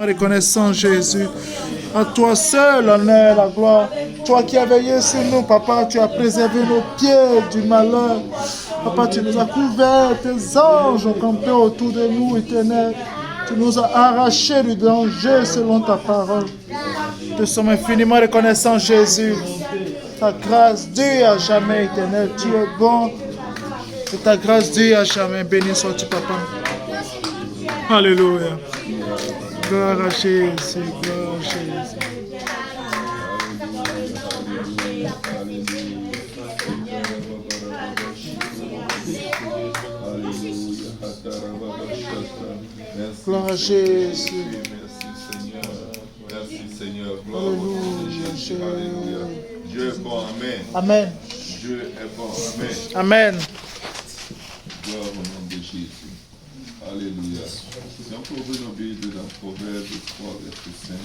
Reconnaissant Jésus, à toi seul l'honneur, la gloire. Toi qui as veillé sur nous, papa, tu as préservé nos pieds du malheur. Papa, tu nous as couverts, tes anges ont campé autour de nous, éternel. Tu nous as arrachés du danger selon ta parole. Nous sommes infiniment reconnaissants, Jésus. Ta grâce dure à jamais, éternel. Tu es bon. Et ta grâce dure à jamais. Béni sois-tu, papa. Alléluia. Gloire à Jésus, gloire à Jésus. Gloire à Jésus. Merci Seigneur. Gloire à Jésus. Alléluia. Dieu est bon. Amen. Amen. Dieu est bon. Amen. Amen. Gloire au nom de Jésus. Alléluia. Si on peut ouvrir nos Bibles dans Proverbe 3, verset 5.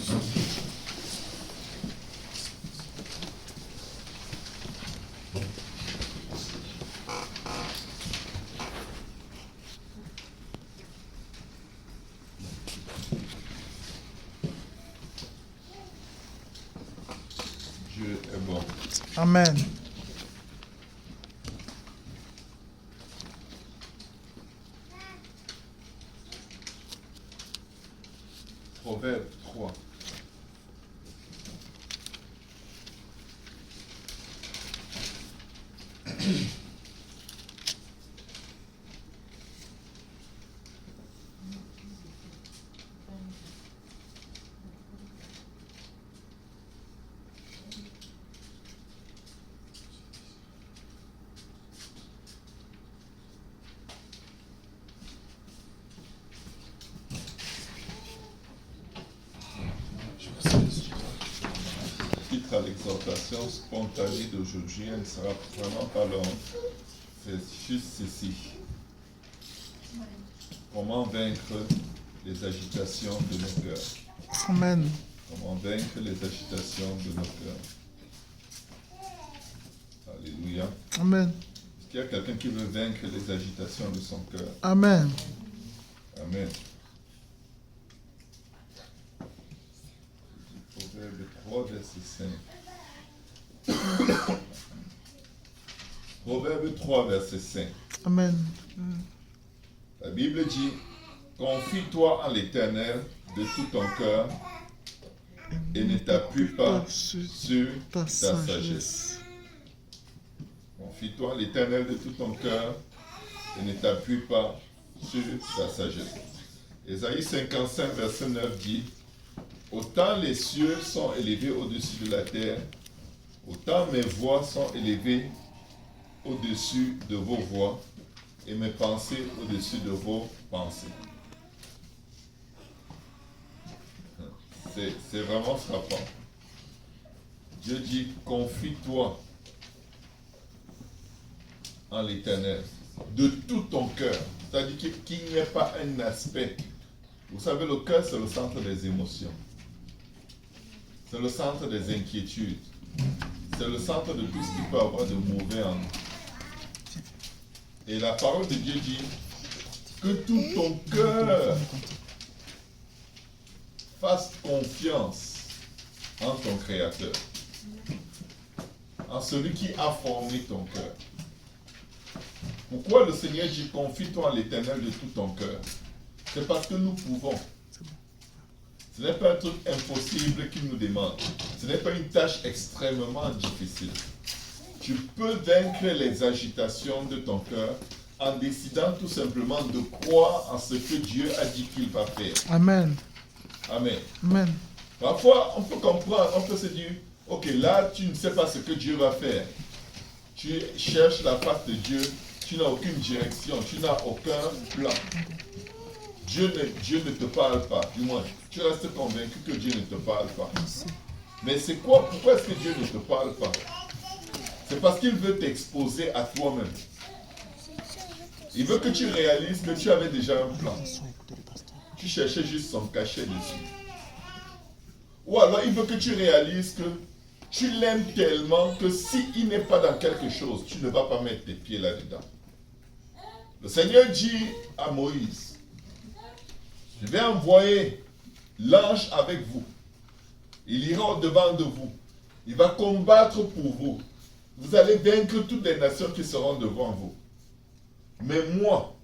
Dieu est bon. Amen. Proverbe 3. À l'exhortation spontanée d'aujourd'hui, elle ne sera vraiment pas longue. C'est juste ceci. Comment vaincre les agitations de nos cœurs. Amen. Comment vaincre les agitations de nos cœurs. Alléluia. Amen. Est-ce qu'il y a quelqu'un qui veut vaincre les agitations de son cœur? Amen. Amen. Proverbe 3, verset 5. Proverbe 3, verset 5. Amen. La Bible dit, confie-toi en l'Éternel de tout ton cœur et ne t'appuie pas sur ta sagesse. Confie-toi en l'Éternel de tout ton cœur et ne t'appuie pas sur ta sagesse. Ésaïe 55, verset 9 dit, autant les cieux sont élevés au-dessus de la terre, autant mes voix sont élevées au-dessus de vos voix et mes pensées au-dessus de vos pensées. C'est vraiment frappant. Dieu dit, confie-toi en l'Éternel de tout ton cœur. C'est-à-dire qu'il n'y ait pas un aspect. Vous savez, le cœur, c'est le centre des émotions. C'est le centre des inquiétudes. C'est le centre de tout ce qui peut avoir de mauvais en nous. Et la parole de Dieu dit que tout ton cœur fasse confiance en ton Créateur, en celui qui a formé ton cœur. Pourquoi le Seigneur dit confie-toi en l'Éternel de tout ton cœur? C'est parce que nous pouvons. Ce n'est pas un truc impossible qu'il nous demande. Ce n'est pas une tâche extrêmement difficile. Tu peux vaincre les agitations de ton cœur en décidant tout simplement de croire en ce que Dieu a dit qu'il va faire. Amen. Amen. Amen. Parfois, on peut comprendre, on peut se dire, ok, là, tu ne sais pas ce que Dieu va faire. Tu cherches la face de Dieu, tu n'as aucune direction, tu n'as aucun plan. Dieu ne te parle pas, du moins, tu restes convaincu que Dieu ne te parle pas. Mais c'est quoi, pourquoi est-ce que Dieu ne te parle pas? C'est parce qu'il veut t'exposer à toi-même. Il veut que tu réalises que tu avais déjà un plan. Tu cherchais juste son cachet dessus. Ou alors il veut que tu réalises que tu l'aimes tellement que s'il n'est pas dans quelque chose, tu ne vas pas mettre tes pieds là-dedans. Le Seigneur dit à Moïse, je vais envoyer l'ange avec vous. Il ira au-devant de vous. Il va combattre pour vous. Vous allez vaincre toutes les nations qui seront devant vous. Mais moi,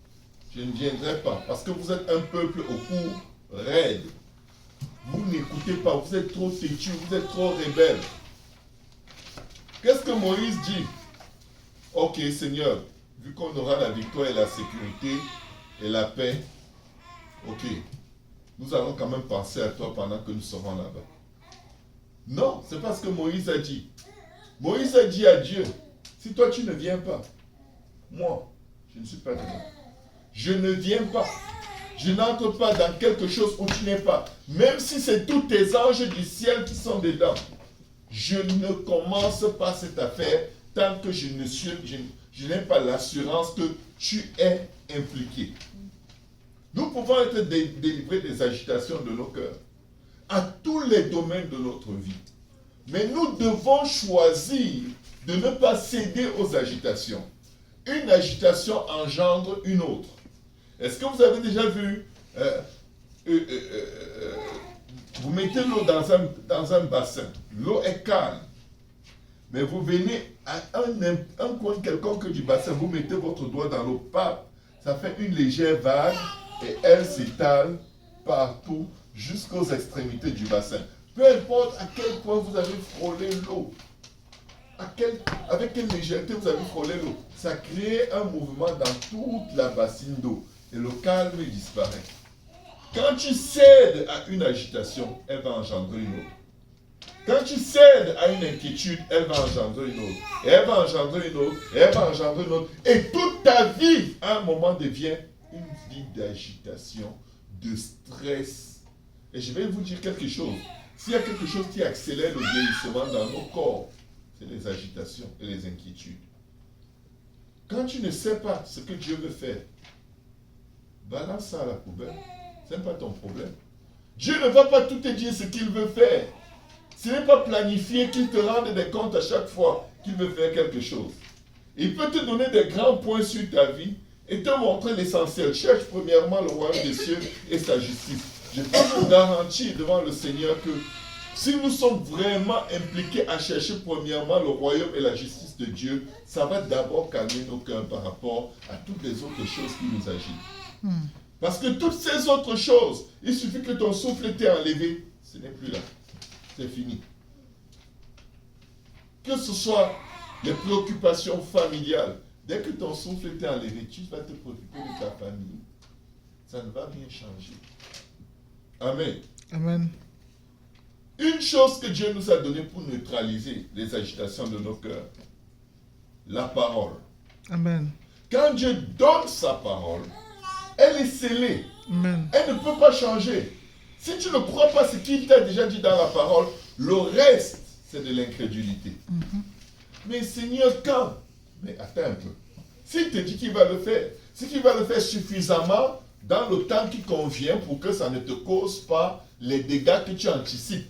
je ne viendrai pas parce que vous êtes un peuple au cou raide. Vous n'écoutez pas, vous êtes trop têtu, vous êtes trop rebelle. Qu'est-ce que Moïse dit? Ok, Seigneur, vu qu'on aura la victoire et la sécurité et la paix, ok, nous allons quand même penser à toi pendant que nous serons là-bas. Non, c'est pas ce que Moïse a dit. Moïse a dit à Dieu, si toi tu ne viens pas, moi, je ne suis pas dedans. Je ne viens pas. Je n'entre pas dans quelque chose où tu n'es pas. Même si c'est tous tes anges du ciel qui sont dedans. Je ne commence pas cette affaire tant que je n'ai pas l'assurance que tu es impliqué. Nous pouvons être délivrés des agitations de nos cœurs à tous les domaines de notre vie. Mais nous devons choisir de ne pas céder aux agitations. Une agitation engendre une autre. Est-ce que vous avez déjà vu, vous mettez l'eau dans un bassin, l'eau est calme, mais vous venez à un coin quelconque du bassin, vous mettez votre doigt dans l'eau, ça fait une légère vague et elle s'étale partout jusqu'aux extrémités du bassin. Peu importe à quel point vous avez frôlé l'eau, avec quelle légèreté vous avez frôlé l'eau, ça crée un mouvement dans toute la bassine d'eau et le calme disparaît. Quand tu cèdes à une agitation, elle va engendrer une autre. Quand tu cèdes à une inquiétude, elle va engendrer une autre. Et elle va engendrer une autre. Et elle va engendrer une autre. Et toute ta vie, à un moment, devient une vie d'agitation, de stress. Et je vais vous dire quelque chose. S'il y a quelque chose qui accélère le vieillissement dans nos corps, c'est les agitations et les inquiétudes. Quand tu ne sais pas ce que Dieu veut faire, balance ça à la poubelle. Ce n'est pas ton problème. Dieu ne va pas tout te dire ce qu'il veut faire. Ce n'est pas planifié qu'il te rende des comptes à chaque fois qu'il veut faire quelque chose. Il peut te donner des grands points sur ta vie et te montrer l'essentiel. Cherche premièrement le royaume des cieux et sa justice. Je peux vous garantir devant le Seigneur que si nous sommes vraiment impliqués à chercher premièrement le royaume et la justice de Dieu, ça va d'abord calmer nos cœurs par rapport à toutes les autres choses qui nous agitent. Parce que toutes ces autres choses, il suffit que ton souffle t'ait enlevé, ce n'est plus là. C'est fini. Que ce soit les préoccupations familiales, dès que ton souffle t'est enlevé, tu vas te préoccuper de ta famille. Ça ne va rien changer. Amen. Amen. Une chose que Dieu nous a donnée pour neutraliser les agitations de nos cœurs, la parole. Amen. Quand Dieu donne sa parole, elle est scellée. Amen. Elle ne peut pas changer. Si tu ne crois pas ce qu'il t'a déjà dit dans la parole, le reste, c'est de l'incrédulité. Mais Seigneur, quand? Mais attends un peu. S'il te dit qu'il va le faire, c'est qu'il va le faire suffisamment dans le temps qui convient pour que ça ne te cause pas les dégâts que tu anticipes.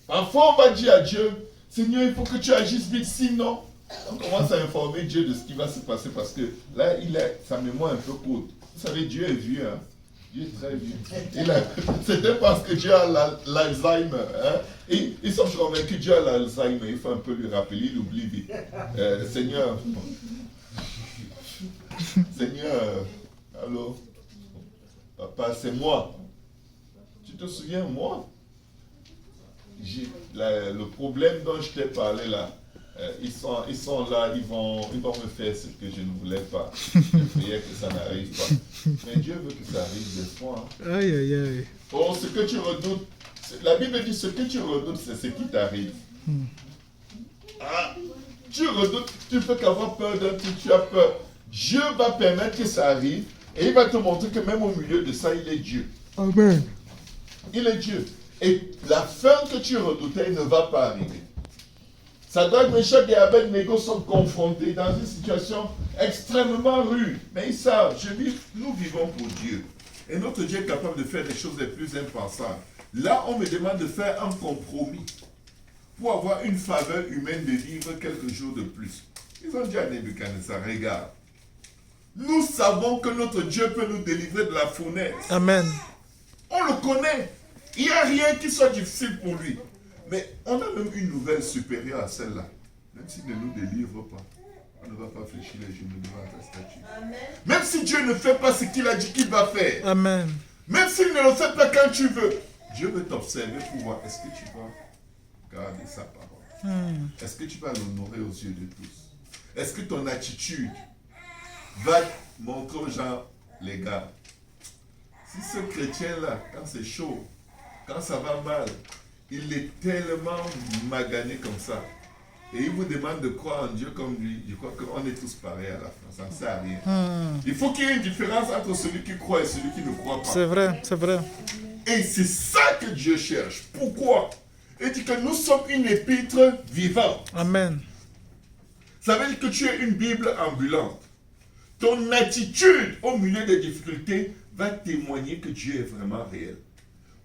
Parfois, on va dire à Dieu, Seigneur, il faut que tu agisses vite, sinon, on commence à informer Dieu de ce qui va se passer parce que là, il a sa mémoire un peu courte. Vous savez, Dieu est vieux, hein? Dieu est très vieux. C'était parce que Dieu a l'Alzheimer. Hein? Et ils sont convaincus que Dieu a l'Alzheimer. Il faut un peu lui rappeler, il oublie vite. Seigneur, allô, papa, c'est moi. Tu te souviens, moi? Le problème dont je t'ai parlé là, ils sont là, ils vont me faire ce que je ne voulais pas. Je priais que ça n'arrive pas. Mais Dieu veut que ça arrive des fois. Hein. Aïe, aïe, aïe. Oh, ce que tu redoutes, la Bible dit ce que tu redoutes, c'est ce qui t'arrive. Ah, tu redoutes, tu peux qu'avoir peur d'un truc, tu as peur. Dieu va permettre que ça arrive et il va te montrer que même au milieu de ça, il est Dieu. Amen. Il est Dieu. Et la fin que tu redoutais ne va pas arriver. Sadrach, Meshach et Abed-Nego sont confrontés dans une situation extrêmement rude. Mais ils savent, nous vivons pour Dieu. Et notre Dieu est capable de faire des choses les plus impensables. Là, on me demande de faire un compromis pour avoir une faveur humaine de vivre quelques jours de plus. Ils ont dit à Nebuchadnezzar, regarde, nous savons que notre Dieu peut nous délivrer de la fournaise. Amen. On le connaît. Il n'y a rien qui soit difficile pour lui. Mais on a même une nouvelle supérieure à celle-là. Même s'il ne nous délivre pas, on ne va pas fléchir les genoux devant ta statue. Amen. Même si Dieu ne fait pas ce qu'il a dit qu'il va faire. Amen. Même s'il ne le fait pas quand tu veux. Dieu veut t'observer pour voir est-ce que tu vas garder sa parole. Est-ce que tu vas l'honorer aux yeux de tous? Est-ce que ton attitude va montrer aux gens, les gars, si ce chrétien-là, quand c'est chaud, quand ça va mal, il est tellement magané comme ça, et il vous demande de croire en Dieu comme lui, je crois qu'on est tous pareils à la fin, ça ne sert à rien. Il faut qu'il y ait une différence entre celui qui croit et celui qui ne croit pas. C'est vrai, c'est vrai. Et c'est ça que Dieu cherche. Pourquoi? Il dit que nous sommes une épître vivante. Amen. Ça veut dire que tu es une Bible ambulante. Ton attitude au milieu des difficultés va témoigner que Dieu est vraiment réel.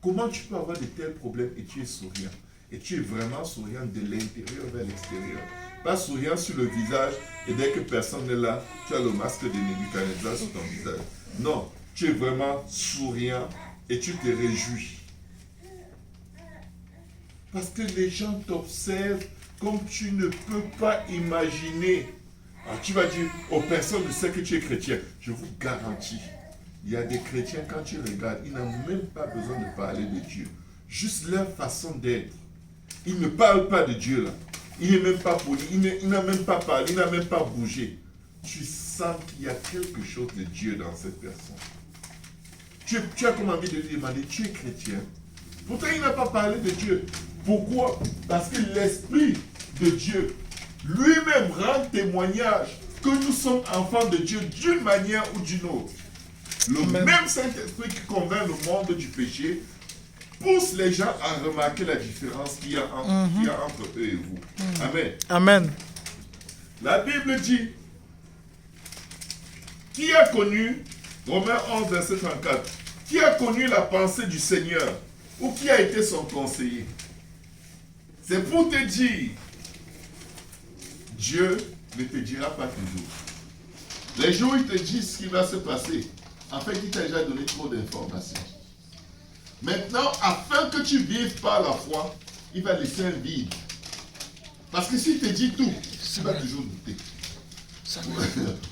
Comment tu peux avoir de tels problèmes et tu es souriant? Et tu es vraiment souriant de l'intérieur vers l'extérieur. Pas souriant sur le visage et dès que personne n'est là, tu as le masque de Nebuchadnezzar sur ton visage. Non, tu es vraiment souriant et tu te réjouis. Parce que les gens t'observent comme tu ne peux pas imaginer. Alors tu vas dire, oh, personne ne sait que tu es chrétien. Je vous garantis, il y a des chrétiens, quand tu regardes, ils n'ont même pas besoin de parler de Dieu. Juste leur façon d'être. Ils ne parlent pas de Dieu là. Il n'est même pas poli, il n'a même pas parlé, il n'a même pas bougé. Tu sens qu'il y a quelque chose de Dieu dans cette personne. Tu as comme envie de lui demander, tu es chrétien. Pourtant, il n'a pas parlé de Dieu. Pourquoi? Parce que l'Esprit de Dieu lui-même rend témoignage que nous sommes enfants de Dieu d'une manière ou d'une autre. Le même Saint-Esprit qui convainc le monde du péché pousse les gens à remarquer la différence qu'il y a entre eux et vous. Amen. Amen. La Bible dit, qui a connu, Romains 11, verset 34, qui a connu la pensée du Seigneur ou qui a été son conseiller? C'est pour te dire, Dieu ne te dira pas toujours. Les jours où il te dit ce qui va se passer, en fait, il t'a déjà donné trop d'informations. Maintenant, afin que tu vives par la foi, il va laisser un vide. Parce que s'il te dit tout, tu vas toujours douter.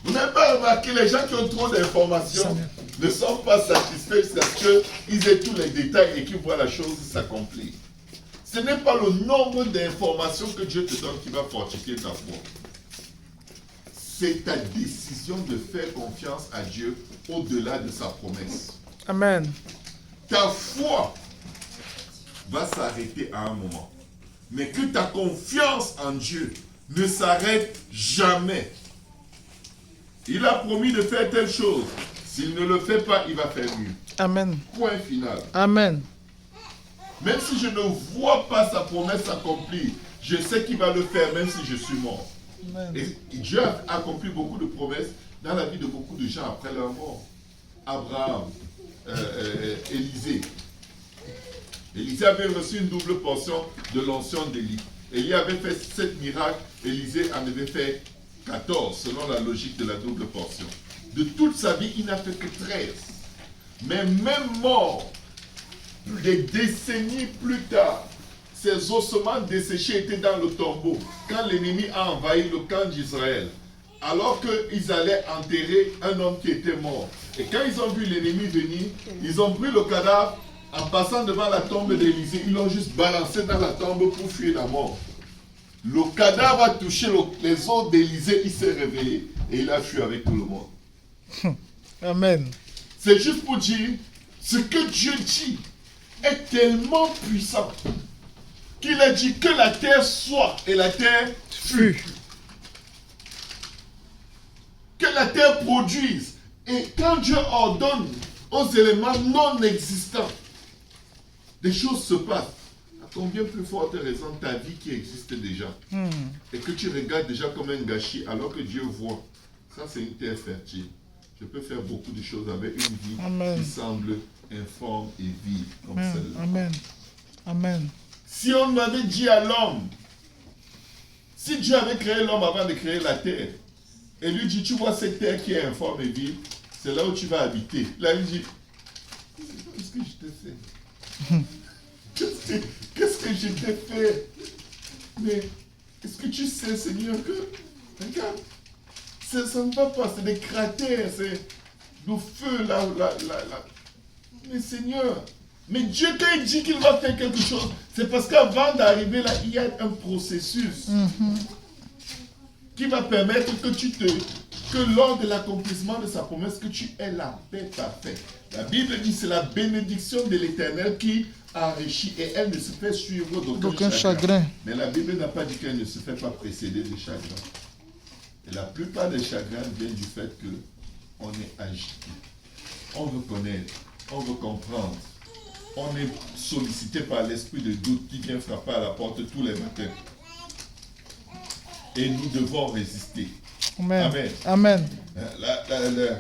Vous n'avez pas remarqué, les gens qui ont trop d'informations ne sont pas satisfaits parce qu'ils aient tous les détails et qu'ils voient la chose s'accomplir. Ce n'est pas le nombre d'informations que Dieu te donne qui va fortifier ta foi. C'est ta décision de faire confiance à Dieu au-delà de sa promesse. Amen. Ta foi va s'arrêter à un moment. Mais que ta confiance en Dieu ne s'arrête jamais. Il a promis de faire telle chose. S'il ne le fait pas, il va faire mieux. Amen. Point final. Amen. Même si je ne vois pas sa promesse s'accomplir, je sais qu'il va le faire même si je suis mort. Amen. Et Dieu a accompli beaucoup de promesses dans la vie de beaucoup de gens après leur mort. Abraham, Élisée. Élisée avait reçu une double portion de l'onction d'Élie. Élie avait fait 7 miracles, Élisée en avait fait 14, selon la logique de la double portion. De toute sa vie, il n'a fait que 13. Mais même mort, des décennies plus tard, ses ossements desséchés étaient dans le tombeau quand l'ennemi a envahi le camp d'Israël. Alors qu'ils allaient enterrer un homme qui était mort. Et quand ils ont vu l'ennemi venir, ils ont pris le cadavre en passant devant la tombe d'Élisée. Ils l'ont juste balancé dans la tombe pour fuir la mort. Le cadavre a touché les os d'Élisée, il s'est réveillé et il a fui avec tout le monde. Amen. C'est juste pour dire, ce que Dieu dit est tellement puissant qu'il a dit que la terre soit et la terre fut. Que la terre produise. Et quand Dieu ordonne aux éléments non existants, des choses se passent. À combien plus forte raison ta vie qui existe déjà et que tu regardes déjà comme un gâchis alors que Dieu voit. Ça, c'est une terre fertile. Je peux faire beaucoup de choses avec une vie qui semble informe et vive comme celle-là. Amen. Amen. Si on m'avait dit à l'homme, si Dieu avait créé l'homme avant de créer la terre, et lui dit, tu vois cette terre qui est informe et vive, c'est là où tu vas habiter. Là, il dit, est-ce que je t'ai fait? Qu'est-ce que je t'ai fait? Mais est-ce que tu sais, Seigneur, que... Regarde, ça ne va pas, c'est des cratères, c'est le feu, là. Mais Seigneur, mais Dieu, quand il dit qu'il va faire quelque chose, c'est parce qu'avant d'arriver là, il y a un processus qui va permettre que lors de l'accomplissement de sa promesse, que tu aies la paix parfaite. La Bible dit c'est la bénédiction de l'Éternel qui enrichit et elle ne se fait suivre d'aucun chagrin. Mais la Bible n'a pas dit qu'elle ne se fait pas précéder de chagrin. Et la plupart des chagrins viennent du fait qu'on est agité. On veut connaître, on veut comprendre. On est sollicité par l'esprit de doute qui vient frapper à la porte tous les matins. Et nous devons résister. Amen. Amen. Amen.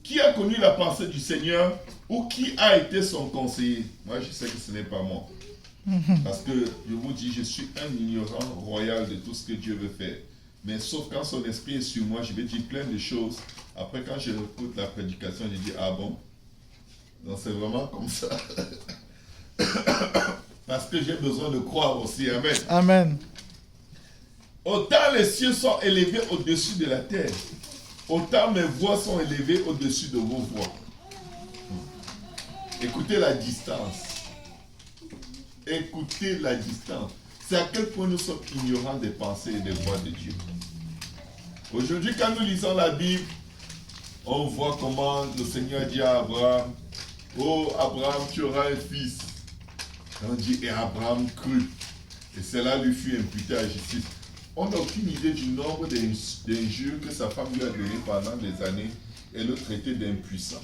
Qui a connu la pensée du Seigneur ou qui a été son conseiller? Moi, je sais que ce n'est pas moi. Parce que je vous dis, je suis un ignorant royal de tout ce que Dieu veut faire. Mais sauf quand son esprit est sur moi, je vais dire plein de choses. Après, quand je écoute la prédication, je dis, ah bon? Donc c'est vraiment comme ça. Parce que j'ai besoin de croire aussi. Amen. Amen. Autant les cieux sont élevés au-dessus de la terre, autant mes voix sont élevées au-dessus de vos voix. Écoutez la distance. Écoutez la distance. C'est à quel point nous sommes ignorants des pensées et des voix de Dieu. Aujourd'hui, quand nous lisons la Bible, on voit comment le Seigneur dit à Abraham, « Oh, Abraham, tu auras un fils. » On dit, et Abraham crut. Et cela lui fut imputé à justice. On n'a aucune idée du nombre d'injures que sa femme lui a donné pendant des années et le traité d'impuissant.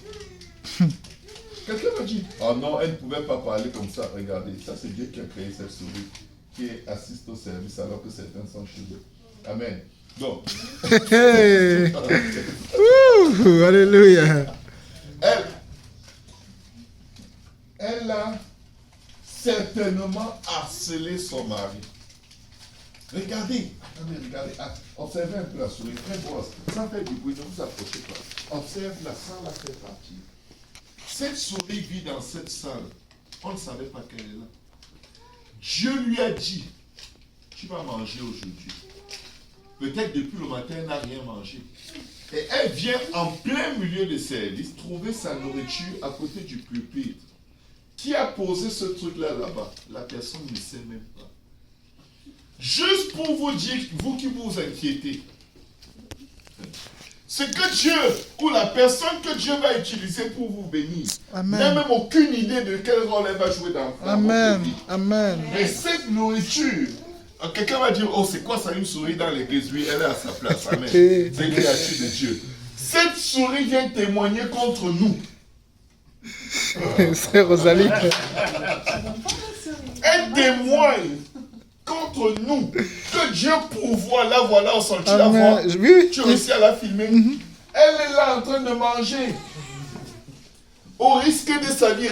Quelqu'un m'a dit, oh non, elle ne pouvait pas parler comme ça. Regardez, ça c'est Dieu qui a créé cette souris, qui assiste au service alors que certains sont chez eux. Amen. Donc, Hey. Alléluia. Elle a certainement harcelé son mari. Regardez, attendez, regardez, observez un peu la souris, très grosse, sans faire du bruit, ne vous approchez pas. Observe-la sans la faire partir. Cette souris vit dans cette salle. On ne savait pas qu'elle est là. Dieu lui a dit, tu vas manger aujourd'hui. Peut-être depuis le matin, elle n'a rien mangé. Et elle vient en plein milieu de service trouver sa nourriture à côté du pupitre. Qui a posé ce truc-là là-bas? La personne ne sait même pas. Juste pour vous dire, vous qui vous inquiétez, c'est que Dieu, ou la personne que Dieu va utiliser pour vous bénir, n'a même aucune idée de quel rôle elle va jouer dans votre vie. Amen. Et cette nourriture, quelqu'un va dire, oh c'est quoi ça une souris dans l'église? Oui, elle est à sa place. Amen. C'est une créature de Dieu. Cette souris vient témoigner contre nous. C'est Rosalie. Elle témoigne contre nous que Dieu pourvoit. Là, voilà, on sentit la voix. Oui. Tu réussis à la filmer. Elle est là en train de manger. Au risque de sa vie.